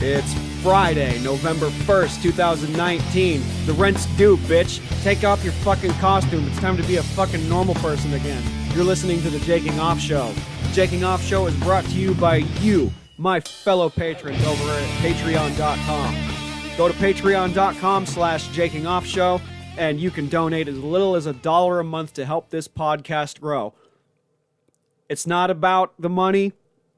It's Friday, November 1st, 2019. The rent's due, bitch. Take off your fucking costume. It's time to be a fucking normal person again. You're listening to The Jaking Off Show. The Jaking Off Show is brought to you by you, my fellow patrons over at patreon.com. Go to patreon.com/jakingoffshow and you can donate as little as $1 a month to help this podcast grow. It's not about the money.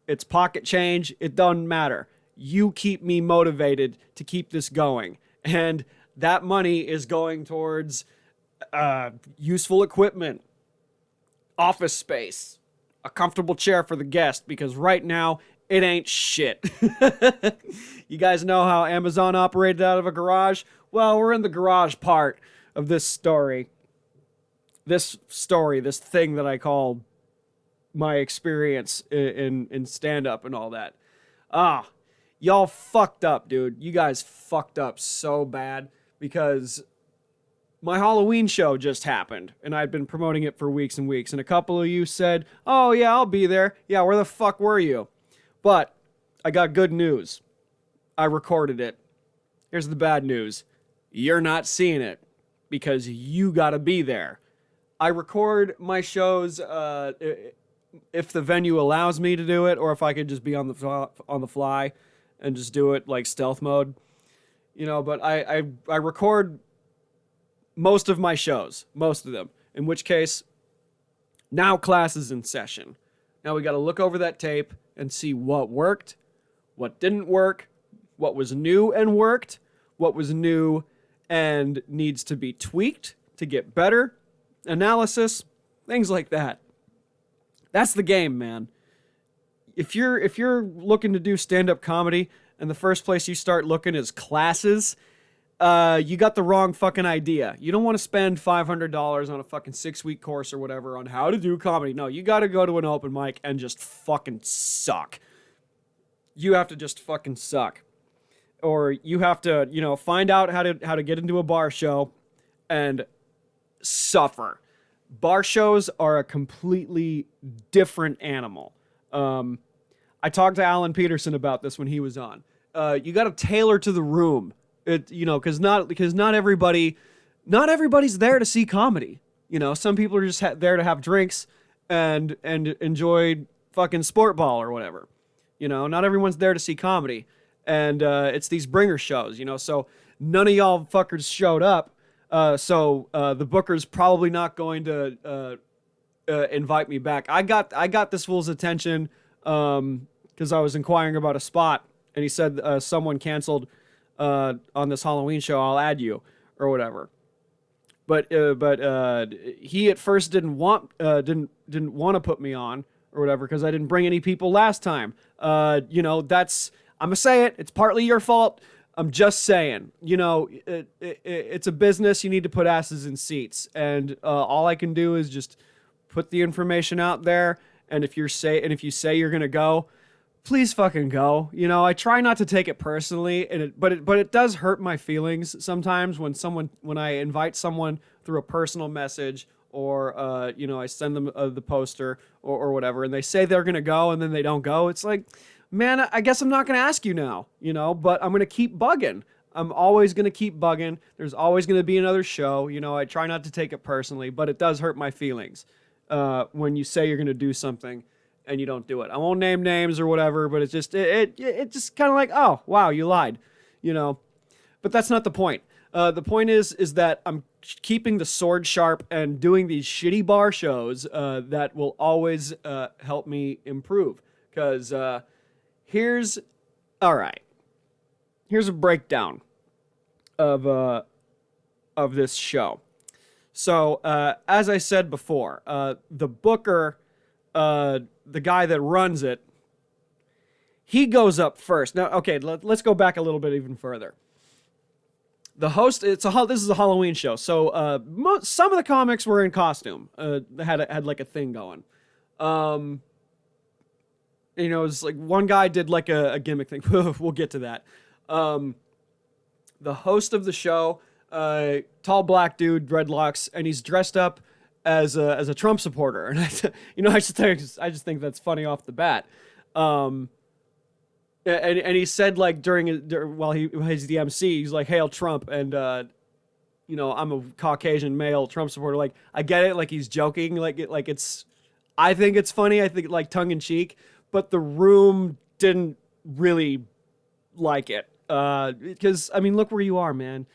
It's pocket change. It doesn't matter. You keep me motivated to keep this going. And that money is going towards useful equipment, office space, a comfortable chair for the guest, because right now it ain't shit. You guys know how Amazon operated out of a garage? Well, we're in the garage part of this story. This thing that I call my experience in stand-up and all that. Y'all fucked up, dude. You guys fucked up so bad because my Halloween show just happened and I'd been promoting it for weeks and weeks, and a couple of you said, oh yeah, I'll be there. Yeah, where the fuck were you? But I got good news. I recorded it. Here's the bad news. You're not seeing it because you gotta be there. I record my shows if the venue allows me to do it, or if I could just be on the fly and just do it like stealth mode, you know. But I record most of my shows, most of them. In which case, now class is in session. Now we got to look over that tape and see what worked, what didn't work, what was new and worked, what was new and needs to be tweaked to get better, analysis, things like that. That's the game, man. If you're looking to do stand-up comedy and the first place you start looking is classes, you got the wrong fucking idea. You don't want to spend $500 on a fucking 6-week course or whatever on how to do comedy. No, you got to go to an open mic and just fucking suck. You have to just fucking suck. Or you have to, find out how to get into a bar show and suffer. Bar shows are a completely different animal. I talked to Alan Peterson about this when he was on. You got to tailor to the room, because not everybody's there to see comedy. Some people are just there to have drinks and enjoy fucking sport ball or whatever. Not everyone's there to see comedy, and it's these bringer shows. So none of y'all fuckers showed up. So the booker's probably not going to invite me back. I got this fool's attention because I was inquiring about a spot, and he said someone canceled on this Halloween show. I'll add you or whatever. But he at first didn't want to put me on or whatever because I didn't bring any people last time. I'm gonna say it. It's partly your fault. I'm just saying, it's a business. You need to put asses in seats, and all I can do is just put the information out there. And if you say you're gonna go, please fucking go. I try not to take it personally, but it does hurt my feelings sometimes when I invite someone through a personal message, or I send them the poster or whatever, and they say they're gonna go and then they don't go. It's like, man, I guess I'm not going to ask you now, but I'm going to keep bugging. I'm always going to keep bugging. There's always going to be another show. I try not to take it personally, but it does hurt my feelings when you say you're going to do something and you don't do it. I won't name names or whatever, but it's just kind of like, oh, wow, you lied, But that's not the point. The point is that I'm keeping the sword sharp and doing these shitty bar shows that will always help me improve. Because here's a breakdown of this show. So, as I said before, the booker, the guy that runs it, he goes up first. Now, okay, let's go back a little bit even further. The host, this is a Halloween show, so some of the comics were in costume. Had like a thing going. It's like one guy did like a gimmick thing. We'll get to that. The host of the show, tall black dude, dreadlocks, and he's dressed up as a Trump supporter. And I just think that's funny off the bat. And he said like while he's the MC, he's like, "Hail Trump," and I'm a Caucasian male Trump supporter. Like, I get it, like he's joking, it's. I think it's funny. I think like tongue in cheek, but the room didn't really like it because I mean, look where you are, man.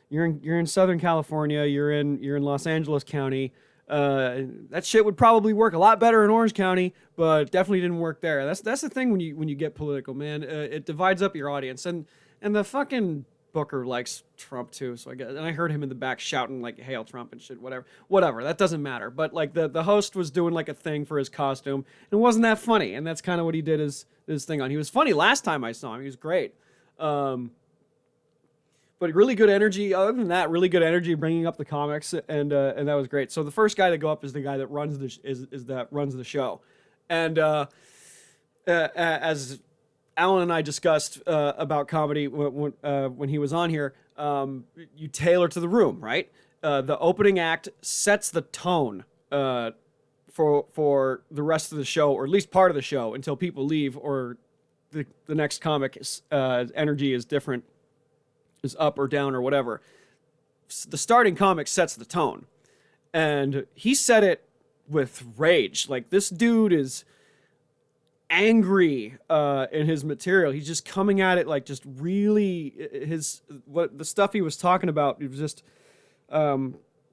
You're in Southern California. You're in Los Angeles County. That shit would probably work a lot better in Orange County, but definitely didn't work there. That's the thing when you get political, man. It divides up your audience, and the fucking Booker likes Trump too. So I heard him in the back shouting like "Hail Trump" and shit. Whatever. That doesn't matter. But like the host was doing like a thing for his costume, and it wasn't that funny. And that's kind of what he did his thing on. He was funny last time I saw him. He was great. But really good energy. Other than that, really good energy bringing up the comics, and that was great. So the first guy to go up is the guy that runs the show, and as Alan and I discussed about comedy when he was on here, you tailor to the room, right? The opening act sets the tone for the rest of the show, or at least part of the show, until people leave or the next comic's energy is different. Is up or down or whatever. The starting comic sets the tone. And he said it with rage. Like, this dude is angry in his material. He's just coming at it like just really the stuff he was talking about, it was just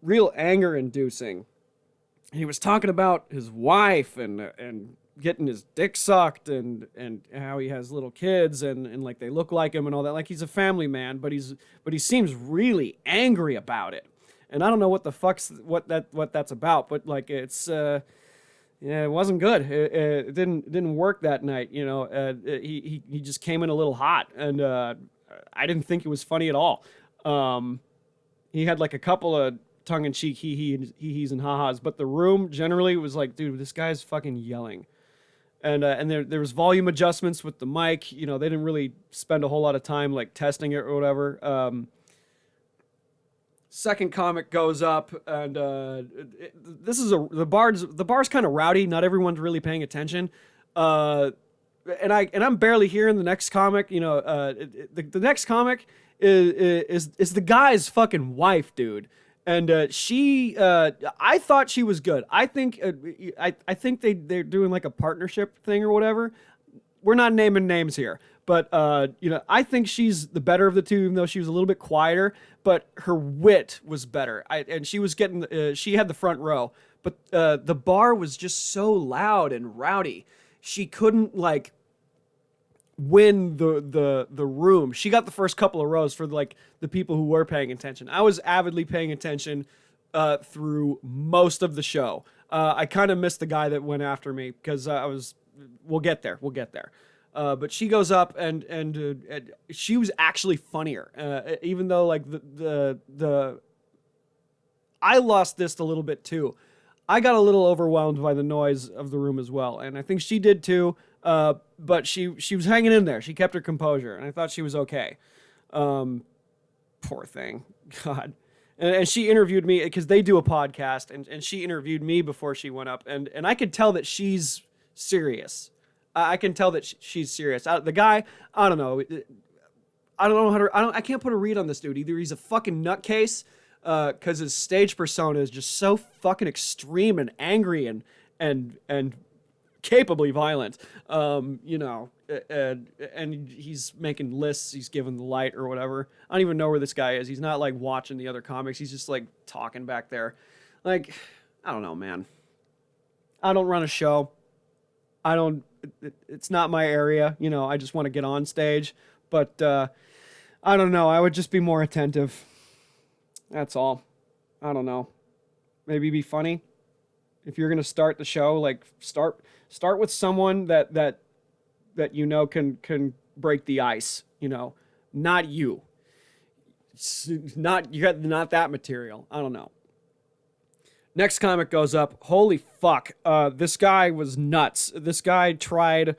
real anger inducing. He was talking about his wife and getting his dick sucked and how he has little kids and like they look like him and all that. Like, he's a family man, but he seems really angry about it. And I don't know what the fuck's what that's about, but like it's it wasn't good. It didn't work that night. He just came in a little hot, and I didn't think it was funny at all. He had like a couple of tongue-in-cheek hee-hees and ha-has, but the room generally was like, dude, this guy's fucking yelling. And there was volume adjustments with the mic. They didn't really spend a whole lot of time like testing it or whatever. Second comic goes up, and the bar's kind of rowdy. Not everyone's really paying attention. And I'm barely hearing the next comic. The next comic is the guy's fucking wife, dude. And I thought she was good. I think they're doing like a partnership thing or whatever. We're not naming names here, but I think she's the better of the two, even though she was a little bit quieter. But her wit was better. And she was she had the front row, but the bar was just so loud and rowdy. She couldn't like win the room. She got the first couple of rows for like the people who were paying attention. I was avidly paying attention through most of the show. I kind of missed the guy that went after me because we'll get there. But she goes up and she was actually funnier, even though like the I lost this a little bit too. I got a little overwhelmed by the noise of the room as well, and I think she did too. But she was hanging in there. She kept her composure, and I thought she was okay. Poor thing, God. And she interviewed me because they do a podcast, and she interviewed me before she went up, and I could tell that she's serious. I can tell that she's serious. The guy, I don't know. I can't put a read on this dude. Either he's a fucking nutcase, because his stage persona is just so fucking extreme and angry and capably violent, and he's making lists, he's giving the light or whatever. I don't even know where this guy is. He's not like watching the other comics. He's just like talking back there. Like, I don't know, man. I don't run a show. It's not my area. I just want to get on stage, but I don't know. I would just be more attentive. That's all. I don't know. Maybe be funny. If you're going to start the show, like start with someone that can break the ice, not you. You got not that material. I don't know. Next comic goes up. Holy fuck. This guy was nuts. This guy tried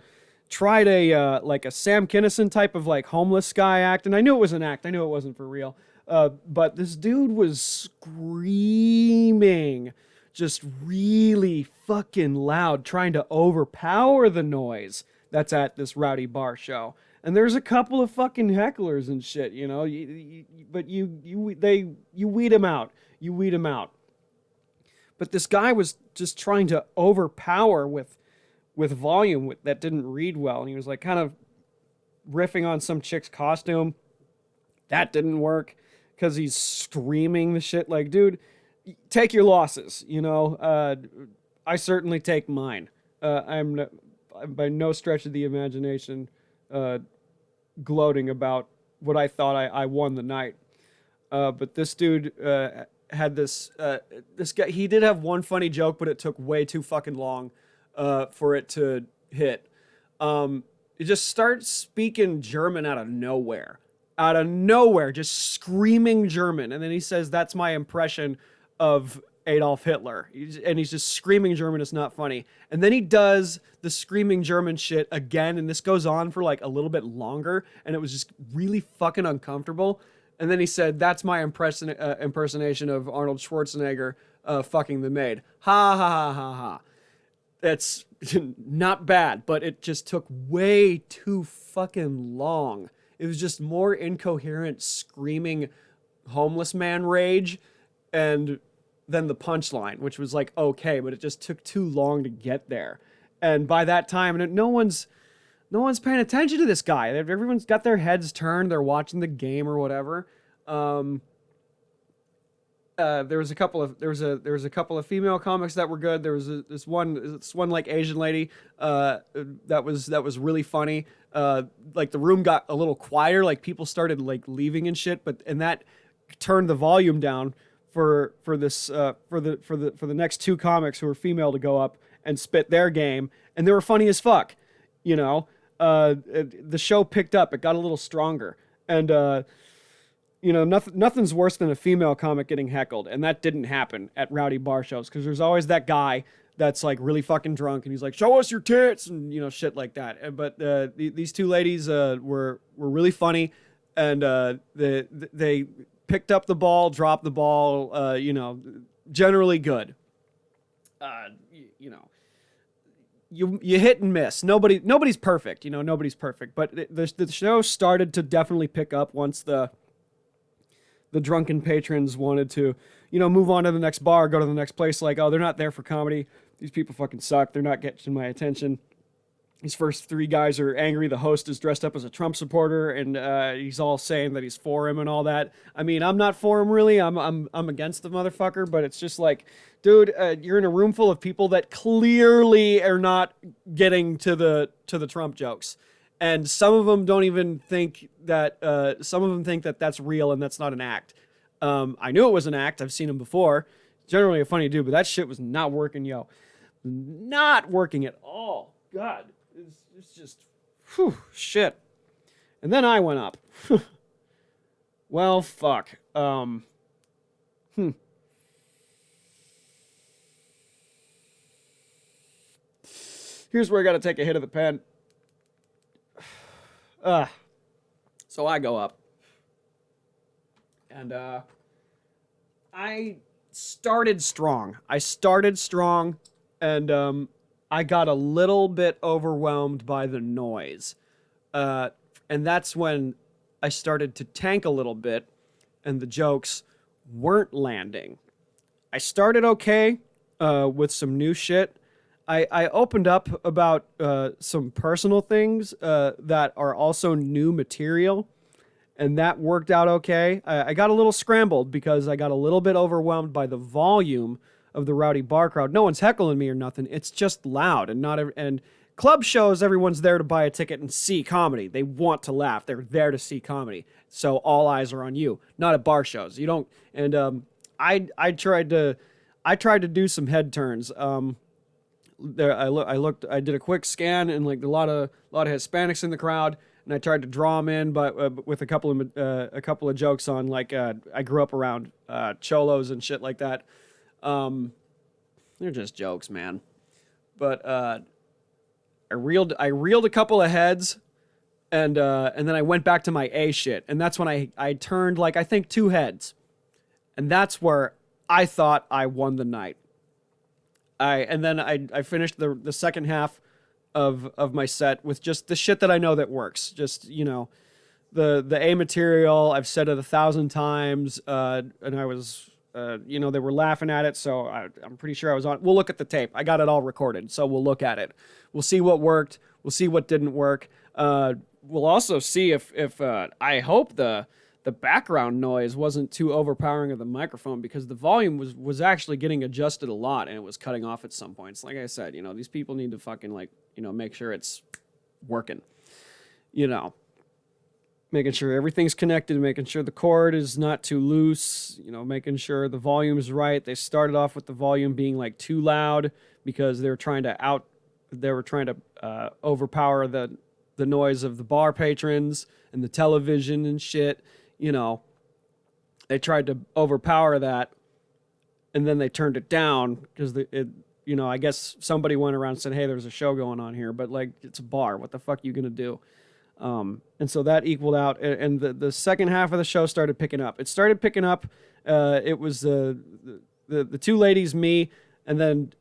a like a Sam Kinison type of like homeless guy act, and I knew it was an act. I knew it wasn't for real. But this dude was screaming just really fucking loud, trying to overpower the noise. that's at this Rowdy Bar show. And there's a couple of fucking hecklers and shit, you know, but you weed them out. You weed them out. But this guy was just trying to overpower with volume that didn't read well. And he was like kind of riffing on some chick's costume. That didn't work because he's screaming the shit. Like, dude, take your losses, you know. I certainly take mine. I'm by no stretch of the imagination gloating about what I thought I won the night. But this dude had this guy. He did have one funny joke, but it took way too fucking long for it to hit. He just starts speaking German out of nowhere, just screaming German, and then he says, "That's my impression of Adolf Hitler," and he's just screaming German. It's not funny. And then he does the screaming German shit again, and this goes on for like a little bit longer, and it was just really fucking uncomfortable. And then he said, "That's my impersonation of Arnold Schwarzenegger fucking the maid." Ha ha ha ha ha. That's not bad, but it just took way too fucking long. It was just more incoherent screaming homeless man rage, and then the punchline, which was like okay, but it just took too long to get there. And by that time, no one's paying attention to this guy. Everyone's got their heads turned. They're watching the game or whatever. There was a couple of female comics that were good. There was this one like Asian lady that was really funny. Like the room got a little quieter, like people started like leaving and shit, and that turned the volume down for the next two comics who were female to go up and spit their game, and they were funny as fuck. You know, the show picked up. It got a little stronger, and you know, nothing's worse than a female comic getting heckled, and that didn't happen at Rowdy Bar shows because there's always that guy that's like really fucking drunk and he's like, "Show us your tits," and you know, shit like that. But these two ladies were really funny, and they picked up the ball, dropped the ball, you know, generally good. You know, you hit and miss. Nobody's perfect, you know, nobody's perfect. But the show started to definitely pick up once the drunken patrons wanted to, you know, move on to the next bar, go to the next place. Like, oh, they're not there for comedy. These people fucking suck. They're not getting my attention. These first three guys are angry. The host is dressed up as a Trump supporter, and he's all saying that he's for him and all that. I mean, I'm not for him really. I'm against the motherfucker. But it's just like, dude, you're in a room full of people that clearly are not getting to the Trump jokes. And some of them don't even think that, some of them think that that's real and that's not an act. I knew it was an act. I've seen him before. Generally a funny dude, but that shit was not working, yo. Not working at all. God, it's just, whew, shit. And then I went up. Well, fuck. Here's where I gotta take a hit of the pen. So I go up, and I started strong. And I got a little bit overwhelmed by the noise, and that's when I started to tank a little bit, and the jokes weren't landing. I started okay with some new shit. I opened up about some personal things that are also new material, and that worked out okay. I got a little scrambled because I got a little bit overwhelmed by the volume of the Rowdy Bar crowd. No one's heckling me or nothing. It's just loud, and club shows, everyone's there to buy a ticket and see comedy. They want to laugh. They're there to see comedy. So all eyes are on you. Not at bar shows. You don't. And I tried to do some head turns. There I did a quick scan, and like a lot of Hispanics in the crowd, and I tried to draw them in, but with a couple of jokes on like I grew up around cholos and shit like that. They're just jokes, man. But I reeled a couple of heads, and then I went back to my A shit, and that's when I turned like I think 2 heads, and that's where I thought I won the night. I finished the second half of my set with just the shit that I know that works. Just, you know, the A material, I've said it 1,000 times, and I was, you know, they were laughing at it, so I'm pretty sure I was on. We'll look at the tape. I got it all recorded, so we'll look at it. We'll see what worked. We'll see what didn't work. We'll also see if I hope the background noise wasn't too overpowering of the microphone, because the volume was actually getting adjusted a lot, and it was cutting off at some points. Like I said, you know, these people need to fucking, like, you know, make sure it's working, you know, making sure everything's connected, making sure the cord is not too loose, you know, making sure the volume is right. They started off with the volume being like too loud because they were trying to overpower the noise of the bar patrons and the television and shit. You know, they tried to overpower that, and then they turned it down because you know, I guess somebody went around and said, hey, there's a show going on here, but like, it's a bar. What the fuck are you going to do? And so that equaled out, and the second half of the show started picking up. It started picking up. It was the two ladies, me, and then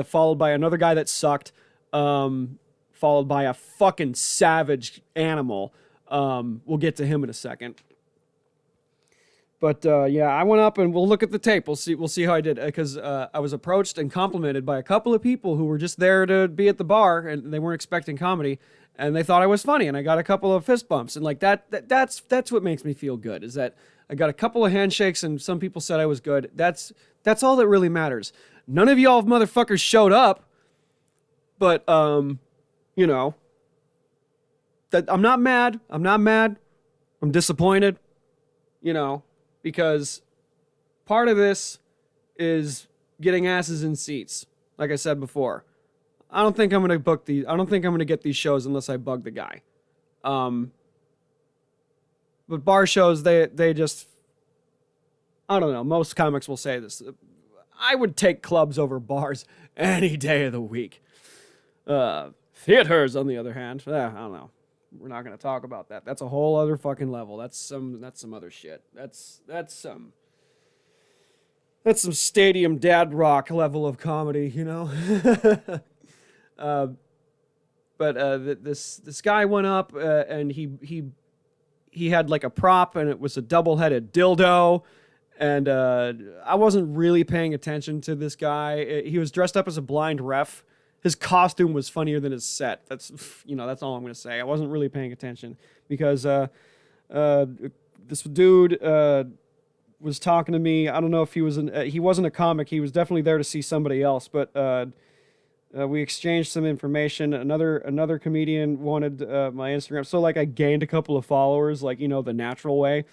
followed by another guy that sucked, followed by a fucking savage animal. We'll get to him in a second. But yeah, I went up and we'll look at the tape. We'll see how I did, because I was approached and complimented by a couple of people who were just there to be at the bar, and they weren't expecting comedy, and they thought I was funny, and I got a couple of fist bumps, and like that's what makes me feel good, is that I got a couple of handshakes and some people said I was good. That's all that really matters. None of y'all motherfuckers showed up, but you know, that I'm not mad. I'm disappointed, you know. Because part of this is getting asses in seats. Like I said before, I don't think I'm going to get these shows unless I bug the guy. But bar shows, they just, I don't know. Most comics will say this. I would take clubs over bars any day of the week. Theaters, on the other hand, I don't know. We're not going to talk about that. That's a whole other fucking level. That's some other shit. That's some stadium dad rock level of comedy, you know? But this guy went up and he had like a prop, and it was a double-headed dildo, and I wasn't really paying attention to this guy. He was dressed up as a blind ref. His costume was funnier than his set. That's all I'm going to say. I wasn't really paying attention because this dude was talking to me. I don't know if he wasn't a comic. He was definitely there to see somebody else, but we exchanged some information. Another comedian wanted my Instagram. So like I gained a couple of followers, like, you know, the natural way.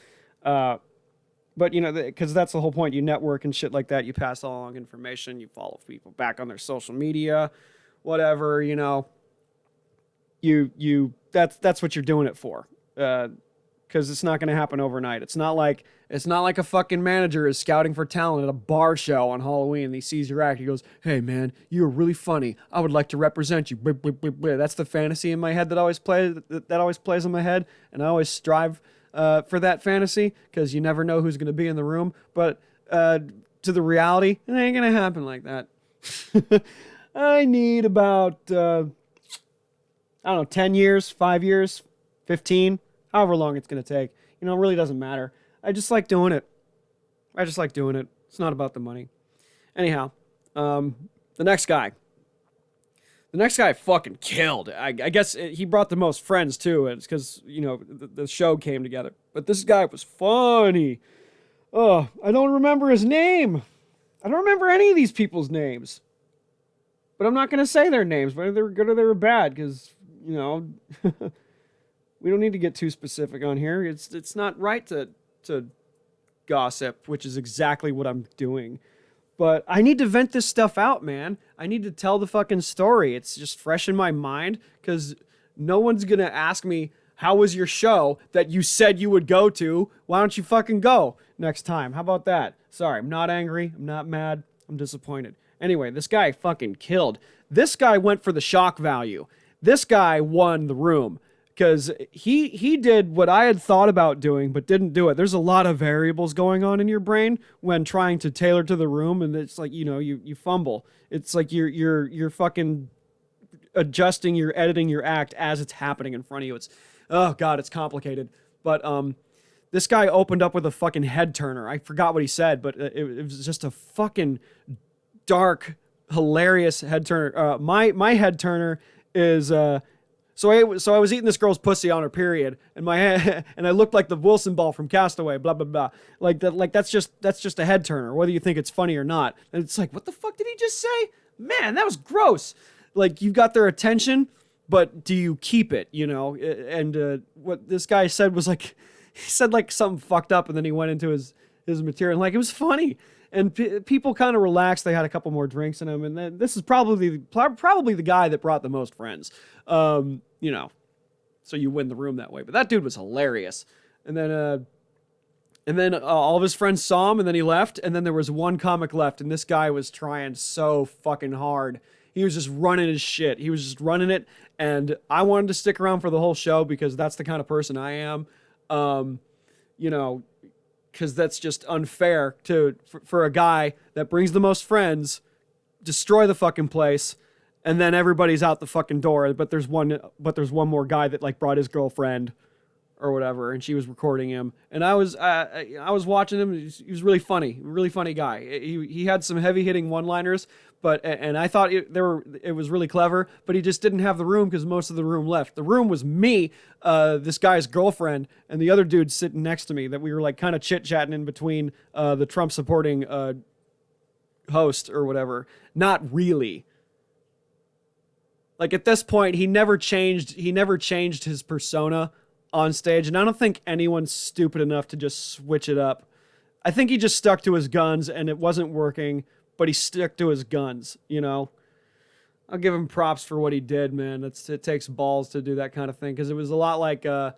But, you know, because that's the whole point. You network and shit like that. You pass along information. You follow people back on their social media, whatever, you know. That's what you're doing it for. Because it's not going to happen overnight. It's not like a fucking manager is scouting for talent at a bar show on Halloween and he sees your act. He goes, hey, man, you're really funny. I would like to represent you. That's the fantasy in my head that always plays in my head. And I always strive for that fantasy, because you never know who's going to be in the room. But to the reality, it ain't going to happen like that. I need about, I don't know, 10 years, 5 years, 15, however long it's going to take. You know, it really doesn't matter. I just like doing it. It's not about the money. Anyhow, the next guy fucking killed. I guess he brought the most friends too. It's because, you know, the show came together. But this guy was funny. Oh, I don't remember his name. I don't remember any of these people's names. But I'm not going to say their names, whether they were good or they were bad, because, you know, we don't need to get too specific on here. It's not right to gossip, which is exactly what I'm doing. But I need to vent this stuff out, man. I need to tell the fucking story. It's just fresh in my mind, because no one's going to ask me, how was your show that you said you would go to? Why don't you fucking go next time? How about that? Sorry, I'm not angry. I'm not mad. I'm disappointed. Anyway, this guy fucking killed. This guy went for the shock value. This guy won the room, because he did what I had thought about doing but didn't do it. There's a lot of variables going on in your brain when trying to tailor to the room, and it's like, you know, you fumble. It's like you're fucking adjusting, you're editing your act as it's happening in front of you. It's, oh god, it's complicated. But this guy opened up with a fucking head turner. I forgot what he said, but it was just a fucking dark, hilarious head turner. My head turner is so I was eating this girl's pussy on her period, and and I looked like the Wilson ball from Castaway. Blah blah blah. That's just a head turner, whether you think it's funny or not. And it's like, what the fuck did he just say? Man, that was gross. Like, you got their attention, but do you keep it? You know. And what this guy said was like, he said like something fucked up, and then he went into his material. Like, it was funny. And people kind of relaxed. They had a couple more drinks in them, and then this is probably the guy that brought the most friends. You know, so you win the room that way. But that dude was hilarious. And then all of his friends saw him, and then he left. And then there was one comic left, and this guy was trying so fucking hard. He was just running his shit. He was just running it, and I wanted to stick around for the whole show because that's the kind of person I am. You know, because that's just unfair for a guy that brings the most friends, destroy the fucking place, and then everybody's out the fucking door. But there's one more guy that like brought his girlfriend or whatever, and she was recording him, and I was watching him. He was really funny guy. He had some heavy hitting one liners, and I thought it was really clever, but he just didn't have the room because most of the room left. The room was me, this guy's girlfriend, and the other dude sitting next to me that we were like kind of chit chatting in between the Trump supporting host or whatever. Not really. Like, at this point, he never changed his persona on stage, and I don't think anyone's stupid enough to just switch it up. I think he just stuck to his guns, and it wasn't working, but he stuck to his guns, you know? I'll give him props for what he did, man. It takes balls to do that kind of thing, because it was a lot like the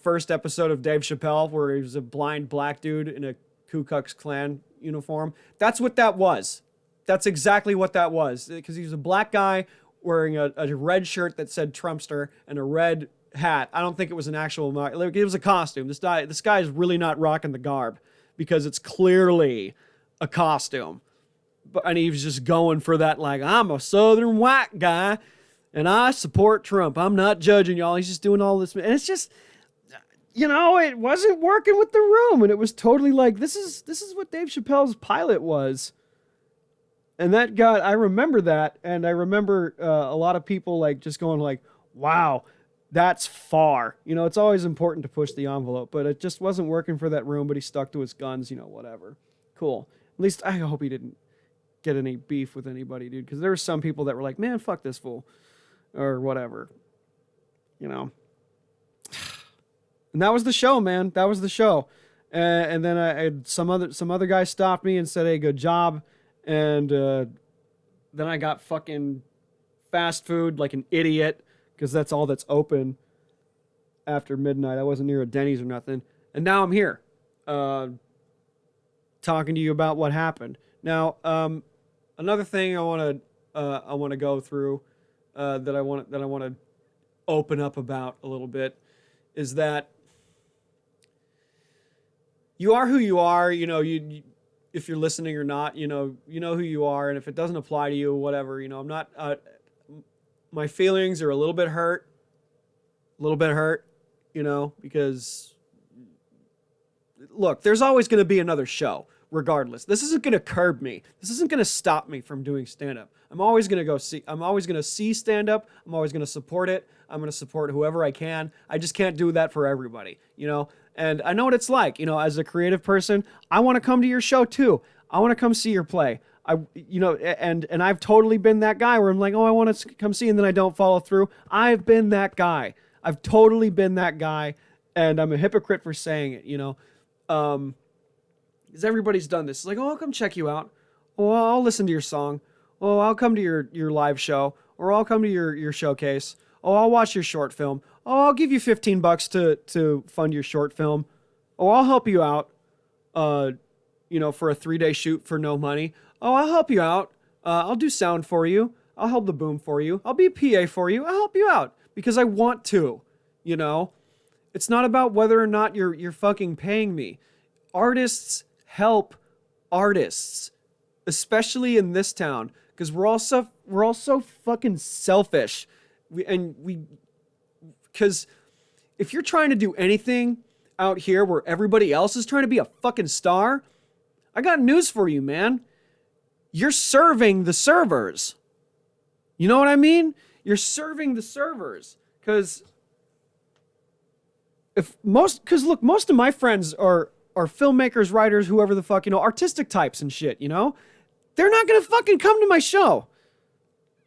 first episode of Dave Chappelle, where he was a blind black dude in a Ku Klux Klan uniform. That's what that was. That's exactly what that was, because he was a black guy wearing a red shirt that said Trumpster and a red hat. I don't think it was an actual, like, it was a costume. This guy is really not rocking the garb because it's clearly a costume. And he was just going for that, like, I'm a southern white guy and I support Trump. I'm not judging y'all. He's just doing all this. And it's just, you know, it wasn't working with the room. And it was totally like, this is what Dave Chappelle's pilot was. And that got, I remember that. And I remember a lot of people like just going like, wow, that's far. You know, it's always important to push the envelope, but it just wasn't working for that room, but he stuck to his guns, you know, whatever. Cool. At least I hope he didn't get any beef with anybody, dude, because there were some people that were like, man, fuck this fool, or whatever, you know. And that was the show, man. That was the show. And then some other guy stopped me and said, hey, good job. And then I got fucking fast food like an idiot, because that's all that's open after midnight. I wasn't near a Denny's or nothing. And now I'm here talking to you about what happened. Now, another thing I want to go through that I want to open up about a little bit is that you are who you are. You know, you if you're listening or not, you know who you are, and if it doesn't apply to you, whatever. You know, I'm not. My feelings are a little bit hurt. You know, because look, there's always going to be another show. Regardless, this isn't going to curb me. This isn't going to stop me from doing stand-up. I'm always going to see stand-up. I'm always going to support it. I'm going to support whoever I can. I just can't do that for everybody, you know? And I know what it's like, you know, as a creative person, I want to come to your show too. I want to come see your play. And I've totally been that guy where I'm like, oh, I want to come see, and then I don't follow through. I've been that guy. I've totally been that guy, and I'm a hypocrite for saying it, you know? Because everybody's done this. It's like, oh, I'll come check you out. Oh, I'll listen to your song. Oh, I'll come to your live show. Or I'll come to your showcase. Oh, I'll watch your short film. Oh, I'll give you $15 to fund your short film. Oh, I'll help you out, you know, for a 3-day shoot for no money. Oh, I'll help you out. I'll do sound for you. I'll hold the boom for you. I'll be a PA for you. I'll help you out because I want to. you know? It's not about whether or not you're fucking paying me. Artists help artists, especially in this town, because we're all so fucking selfish. Because if you're trying to do anything out here where everybody else is trying to be a fucking star, I got news for you, man. You're serving the servers. You know what I mean? You're serving the servers. Because look, most of my friends are filmmakers, writers, whoever the fuck, artistic types and shit, They're not gonna fucking come to my show.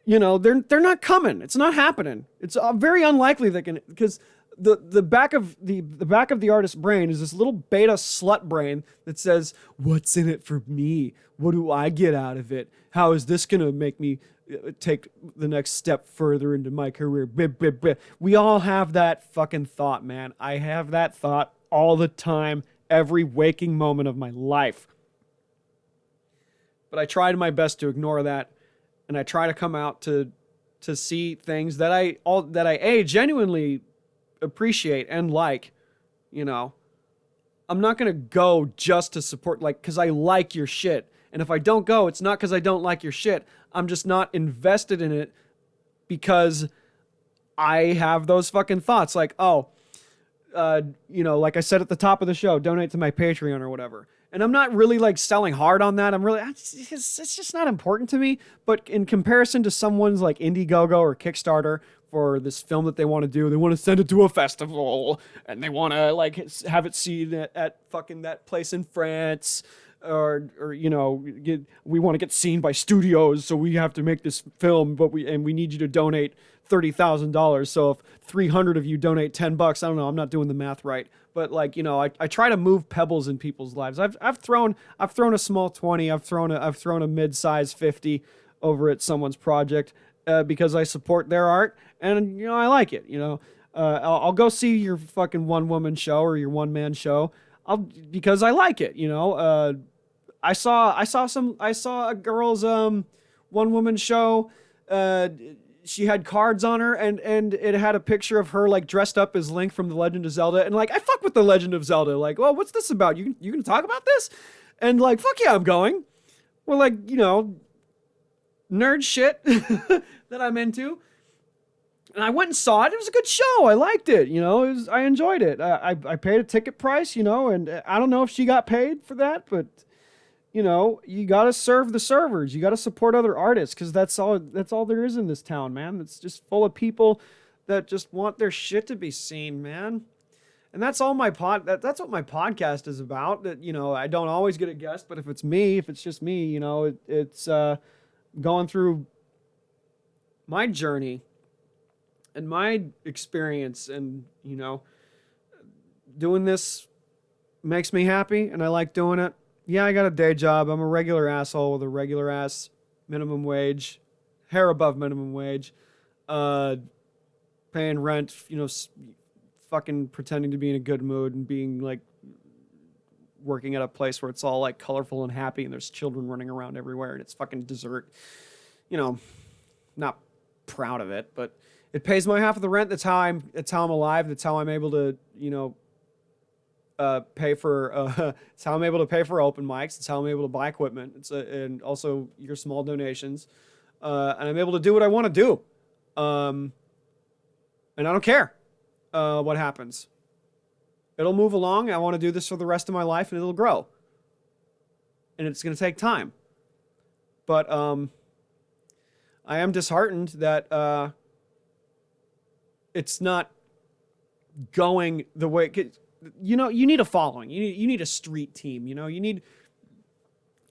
They're not coming. It's not happening. It's very unlikely because the back of the artist's brain is this little beta slut brain that says, "What's in it for me? What do I get out of it? How is this gonna make me take the next step further into my career?" We all have that fucking thought, man. I have that thought all the time, every waking moment of my life. But I tried my best to ignore that, and I try to come out to see things that I genuinely appreciate and like. I'm not gonna go just to support, because I like your shit. And if I don't go, it's not because I don't like your shit. I'm just not invested in it because I have those fucking thoughts. Like I said at the top of the show, donate to my Patreon or whatever. And I'm not really selling hard on that. It's just not important to me. But in comparison to someone's like Indiegogo or Kickstarter for this film that they want to do, they want to send it to a festival and they want to have it seen at fucking that place in France. Or we want to get seen by studios, so we have to make this film, but we need you to donate $30,000. So if 300 of you donate $10, I don't know, I'm not doing the math right, but I try to move pebbles in people's lives. I've thrown a small 20, I've thrown a mid-size 50 over at someone's project because I support their art and I like it. I'll go see your fucking one-woman show or your one-man show. Because I like it. I saw a girl's one-woman show. She had cards on her, and it had a picture of her dressed up as Link from The Legend of Zelda. And I fuck with The Legend of Zelda. Well, what's this about? You gonna talk about this? And fuck yeah, I'm going. Well, nerd shit that I'm into. And I went and saw it. It was a good show. I liked it. I enjoyed it. I paid a ticket price, and I don't know if she got paid for that, but you got to serve the servers. You got to support other artists because that's all there is in this town, man. It's just full of people that just want their shit to be seen, man. And that's all that's what my podcast is about. That, I don't always get a guest, but if it's just me, it's going through my journey and my experience, and doing this makes me happy and I like doing it. Yeah, I got a day job. I'm a regular asshole with a regular ass minimum wage, hair above minimum wage, paying rent, fucking pretending to be in a good mood and being working at a place where it's all colorful and happy and there's children running around everywhere and it's fucking dessert. Not proud of it, but it pays my half of the rent. That's how I'm alive. That's how I'm able to, pay for. It's how I'm able to pay for open mics. It's how I'm able to buy equipment. And also your small donations. And I'm able to do what I want to do. And I don't care what happens. It'll move along. I want to do this for the rest of my life, and it'll grow. And it's going to take time. But I am disheartened that it's not going the way. You need a following. You need a street team. You need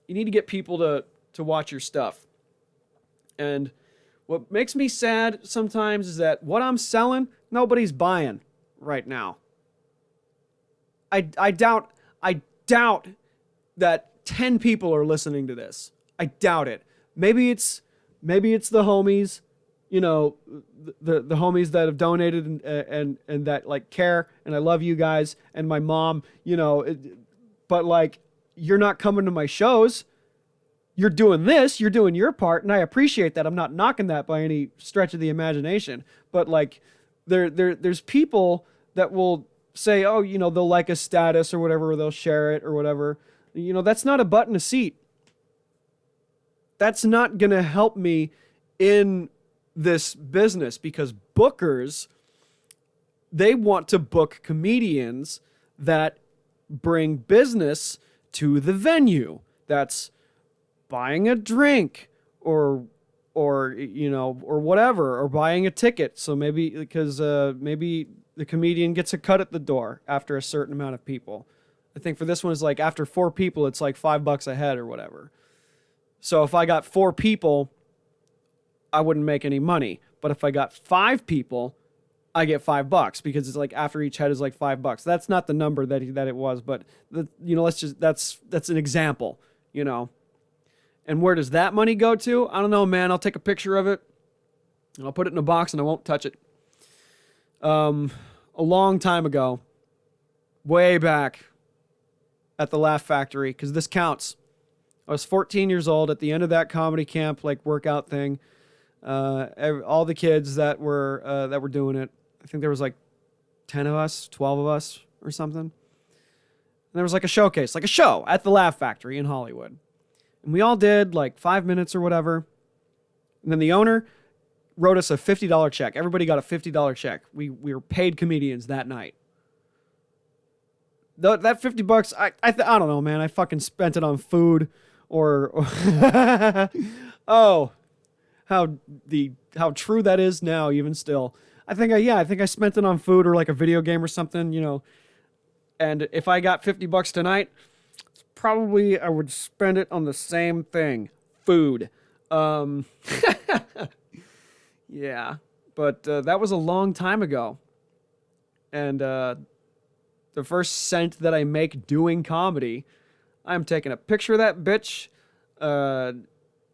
to get people to watch your stuff. And what makes me sad sometimes is that what I'm selling, nobody's buying right now. I doubt that 10 people are listening to this. I doubt it. Maybe it's the homies, the homies that have donated and that care, and I love you guys, and my mom, but you're not coming to my shows. You're doing this, you're doing your part, and I appreciate that. I'm not knocking that by any stretch of the imagination, but there's people that will say, oh, they'll like a status or whatever, or they'll share it or whatever. That's not a butt in a seat. That's not going to help me in this business, because bookers, they want to book comedians that bring business to the venue. That's buying a drink or whatever, or buying a ticket. So maybe because maybe the comedian gets a cut at the door after a certain amount of people. I think for this one is like after 4 people, it's like $5 a head or whatever. So if I got 4 people, I wouldn't make any money. But if I got 5 people, I get $5 because it's like after each head is like $5. That's not the number that it was, but that's an example, And where does that money go to? I don't know, man. I'll take a picture of it and I'll put it in a box and I won't touch it. A long time ago, way back at the Laugh Factory, because this counts. I was 14 years old at the end of that comedy camp, like workout thing. All the kids that were doing it, I think there was like 10 of us, 12 of us or something. And there was like a showcase, like a show at the Laugh Factory in Hollywood. And we all did like 5 minutes or whatever. And then the owner wrote us a $50 check. Everybody got a $50 check. We were paid comedians that night. That $50, I don't know, man. I fucking spent it on food or oh, how true that is now, even still. I think I spent it on food or like a video game or something, And if I got $50 tonight, probably I would spend it on the same thing, food. Yeah, but that was a long time ago. And the first cent that I make doing comedy, I'm taking a picture of that bitch. I'm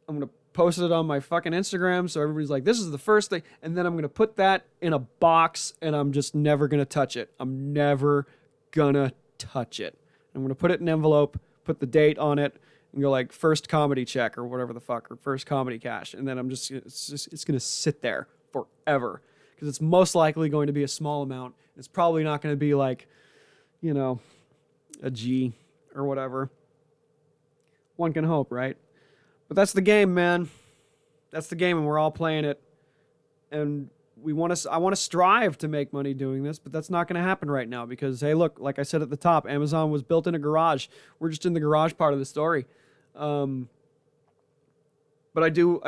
going to post it on my fucking Instagram so everybody's like, this is the first thing. And then I'm going to put that in a box and I'm just never going to touch it. I'm never going to touch it. I'm going to put it in an envelope, put the date on it, and go like first comedy check or whatever the fuck, or first comedy cash. And then it's going to sit there forever because it's most likely going to be a small amount. It's probably not going to be like, a G or whatever. One can hope, right? But that's the game, man. That's the game, and we're all playing it. And I want to strive to make money doing this, but that's not going to happen right now because, hey, look, like I said at the top, Amazon was built in a garage. We're just in the garage part of the story. But I do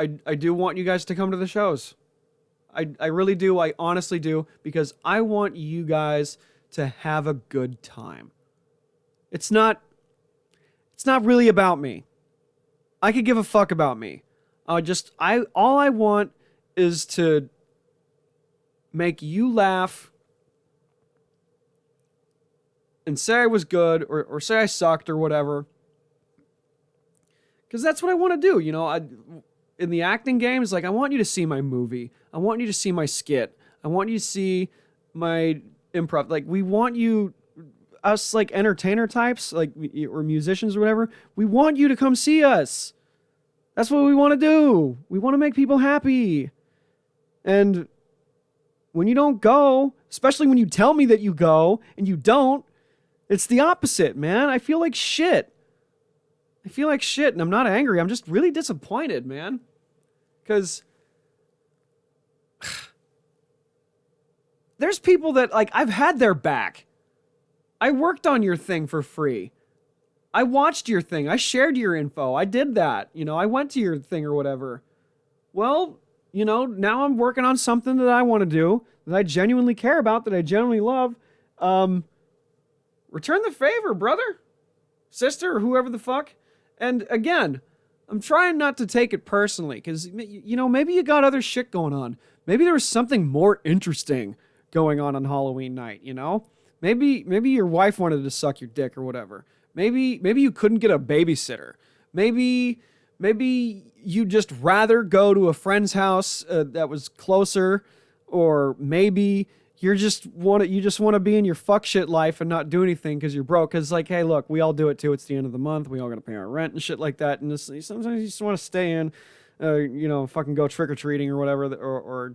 want you guys to come to the shows. I really do. I honestly do, because I want you guys to have a good time. It's not really about me. I could give a fuck about me. All I want is to make you laugh and say I was good or say I sucked or whatever. Because that's what I want to do. In the acting game, it's like, I want you to see my movie. I want you to see my skit. I want you to see my improv. Like, we want you, us like entertainer types, like, or musicians or whatever, we want you to come see us. That's what we want to do. We want to make people happy. And when you don't go, especially when you tell me that you go and you don't, it's the opposite, man. I feel like shit. And I'm not angry. I'm just really disappointed, man. Because there's people that, like, I've had their back. I worked on your thing for free. I watched your thing. I shared your info. I did that. I went to your thing or whatever. Well, now I'm working on something that I want to do, that I genuinely care about, that I genuinely love. Return the favor, brother, sister, or whoever the fuck. And again, I'm trying not to take it personally because, maybe you got other shit going on. Maybe there was something more interesting going on Halloween night, Maybe your wife wanted to suck your dick or whatever. Maybe you couldn't get a babysitter. Maybe you just rather go to a friend's house that was closer, or maybe you just want to be in your fuck shit life and not do anything because you're broke. Because, like, hey, look, we all do it too. It's the end of the month. We all got to pay our rent and shit like that. And sometimes you just want to stay in, fucking go trick or treating or whatever, or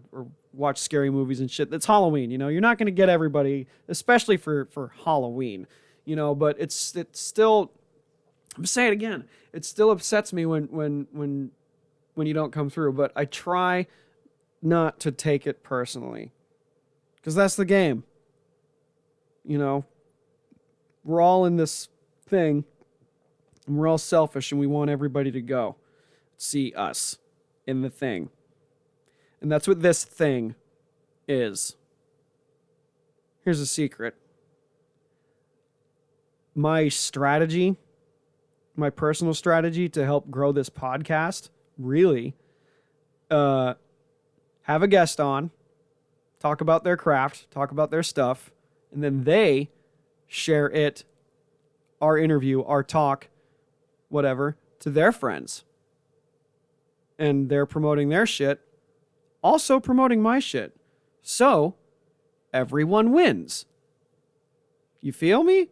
watch scary movies and shit. That's Halloween, you know. You're not going to get everybody, especially for Halloween, you know. But it's still. I'm gonna say it again. It still upsets me when you don't come through. But I try not to take it personally, because that's the game. You know, we're all in this thing, and we're all selfish, and we want everybody to go see us in the thing. And that's what this thing is. Here's a secret. My strategy, my personal strategy to help grow this podcast, really, have a guest on, talk about their craft, talk about their stuff, and then they share it, our interview, our talk, whatever, to their friends. And they're promoting their shit, also promoting my shit. So, everyone wins. You feel me?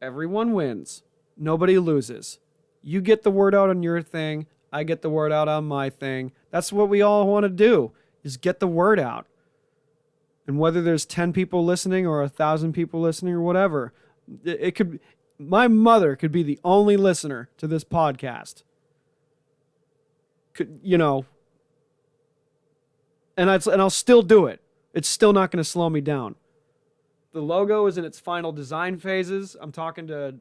Everyone wins. Nobody loses. You get the word out on your thing. I get the word out on my thing. That's what we all want to do, is get the word out. And whether there's 10 people listening or 1,000 people listening or whatever, it could. My mother could be the only listener to this podcast. Could, you know, and I'll still do it. It's still not going to slow me down. The logo is in its final design phases. I'm talking to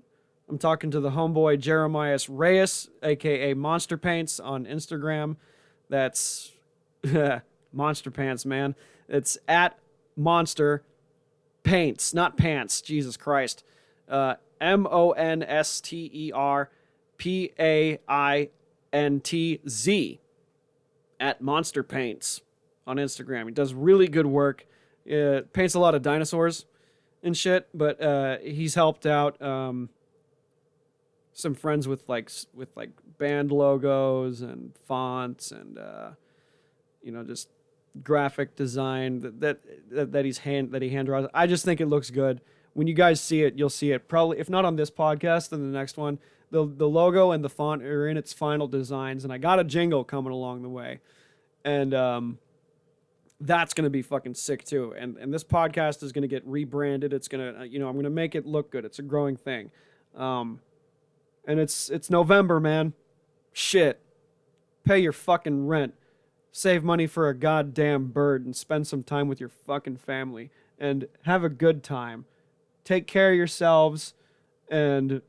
the homeboy Jeremiah Reyes, aka Monster Paints, on Instagram. That's Monster Pants, man. It's at Monster Paints, not Pants. Jesus Christ. MonsterPaintz at Monster Paints on Instagram. He does really good work. Paints a lot of dinosaurs and shit, but he's helped out some friends with like band logos and fonts and just graphic design that he hand draws. I just think it looks good. When you guys see it, you'll see it probably, if not on this podcast, then the next one. The logo and the font are in its final designs, and I got a jingle coming along the way, and that's gonna be fucking sick too. And this podcast is gonna get rebranded. It's gonna I'm gonna make it look good. It's a growing thing, and it's November, man. Shit, pay your fucking rent, save money for a goddamn bird, and spend some time with your fucking family, and have a good time. Take care of yourselves, and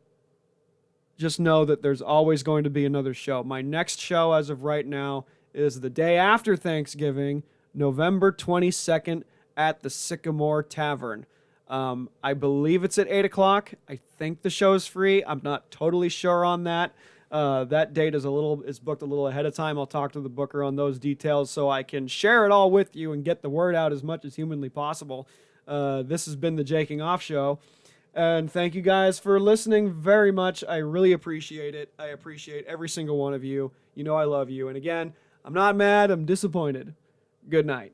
just know that there's always going to be another show. My next show, as of right now, is the day after Thanksgiving, November 22nd, at the Sycamore Tavern. I believe it's at 8 o'clock. I think the show's free. I'm not totally sure on that. That date is booked a little ahead of time. I'll talk to the booker on those details so I can share it all with you and get the word out as much as humanly possible. This has been the Jaking Off Show. And thank you guys for listening very much. I really appreciate it. I appreciate every single one of you. You know I love you. And again, I'm not mad. I'm disappointed. Good night.